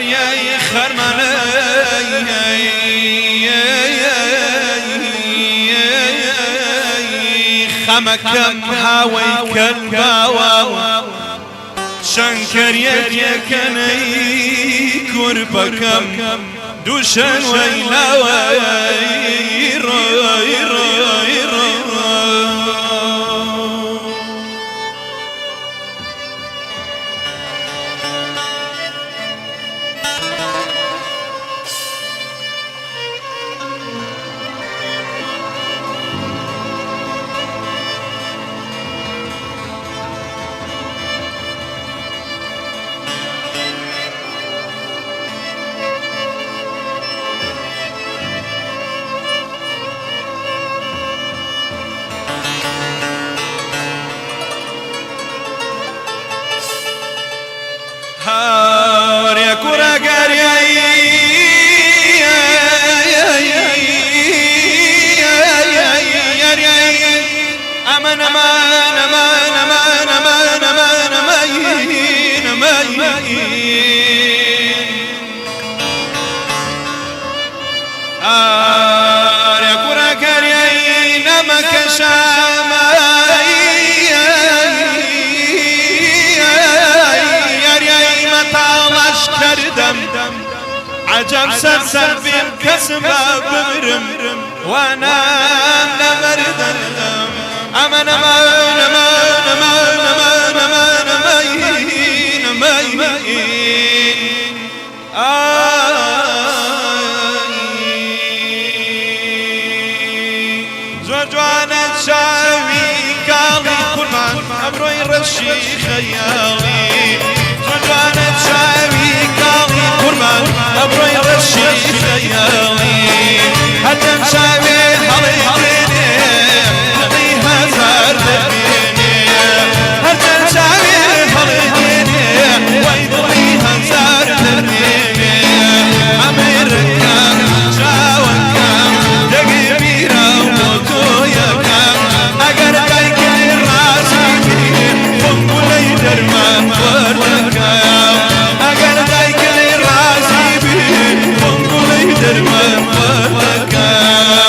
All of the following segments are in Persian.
يا خرماني خمكم هاوي كالباوا شنكر يكني كربكم دوشن ويلاوي عجب سرسر بيم كسم بمرم وانا نمردم امان امان امان امان امان امان امان زور جوانت شاوي قالي قربان ابروي رشي خيالي زور جوانت شاوي قالي قربان ابروي رشي خيالي هدم شاوي حلي حليني نبيها زار دبيني هدم شاوي حليني ويضليها زار دبيني اميركم شاوكم دقيبيرا وموتويكم اگر دايكي راسي بيه فنقولي درمان وردكم اگر دايكي راسي بيه فنقولي درمان وردكم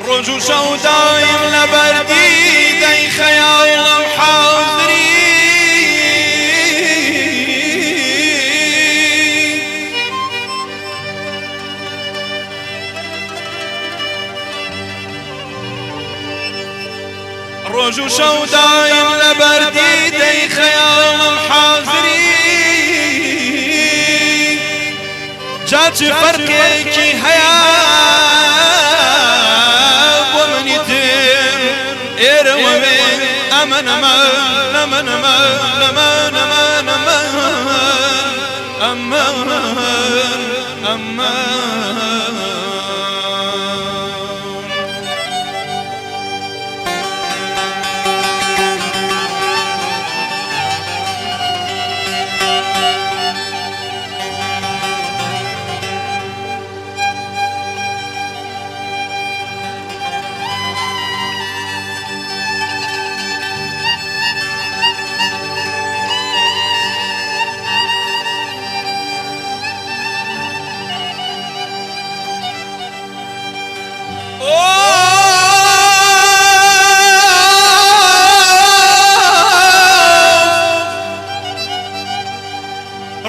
ڕۆژ و شەو دایم لە بەردی دەی خەیاڵم حاضری ڕۆژ و شەو دایم لە بەردی دەی خەیاڵم حاضری جا چ فەرقێکی هەیە بۆ منی تر ئێرەوە بێ ئەمە نەمە نەمە نەمە نەمە نەمە نەمە ئەمە ئەمە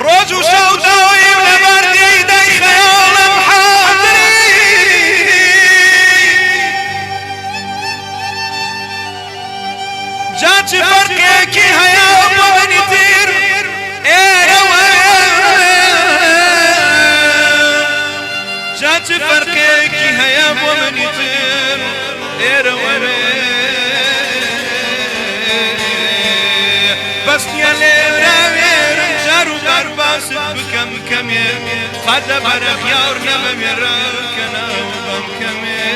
ڕۆژ و شەو دایم لە بەردی دەی خەیاڵم حاضری جا چ فەرقێکی هەیە بۆ منی تر ئێرەوە جا چ فەرقێکی هەیە بۆ منی تر ئێرەوە بەس نییە لێراوێرم جار و بەرباست بکەم کەمێ قەت لە بەرەف یاور نەبەمێڕەکەنەوە بەم کەمێ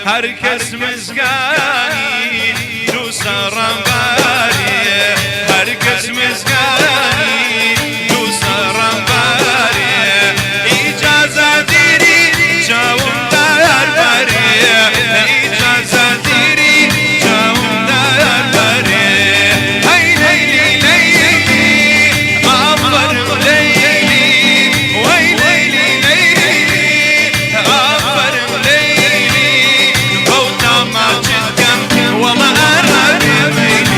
هەر کەس مزگانی دوو سەڕەمباریە هەر کەس مزگانی دوو سەڕەمباریە ئیجازە دیری چاوم دەربەریە ئیجازە دیری چاوم دەربەریە هەی لەیلی لەیلی ئافەرم لەیلی وەی لەیلی لەیلی ئافەرم لەیلی وما أرى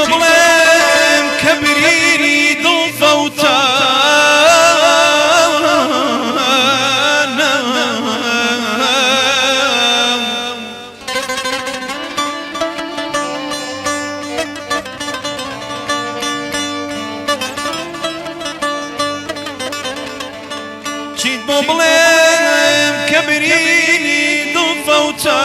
بڵێم کە بریری دڵفەوتە چیت بۆ بڵێم کە بریری دڵفەوتە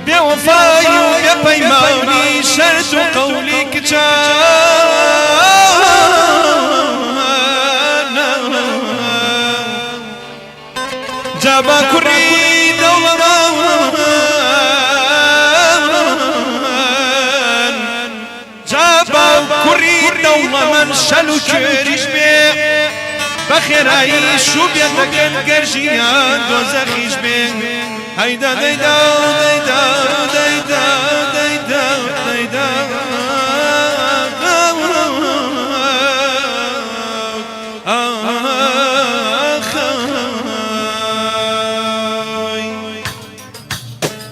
بێوەفای و بێپەیمانی شەرت و قەولی کچە جابا کوڕی دەوڵەمەند شەل و کوێریش بێ بەخێرایی شوو بێ دەگەن گەرژیان دۆزەخیش بێ هەیدا دەیدا دەیدا دەیدا دەیدا دەیدا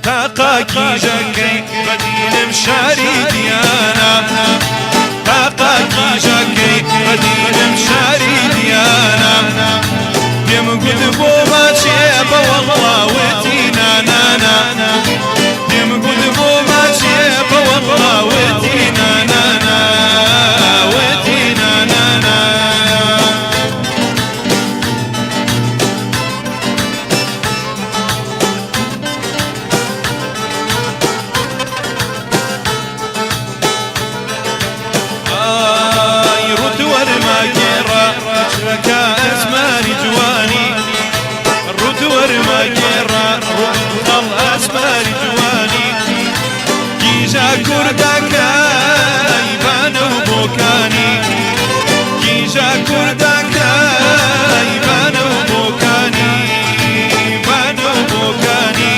تاقاکی ژەنگەی بەدیلم شاری دیانە تاقاکی ژەنگەی بەدیلم شاری دیانە پێم گوت بۆ ماچێ بە وەڵڵاوەتی نانانە پێم گوت بۆ ماچێ بە وەڵڵاوەتی نانانە وەتی نانانە لك أسمار جواني الرد ورماكيرا رد الأسمار جواني كيجا كردك يبان وبوكاني كيجا كردك يبان وبوكاني يبان وبوكاني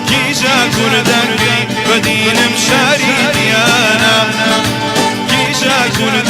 كيجا كردك بديل مشاري ديانا كيجا كردك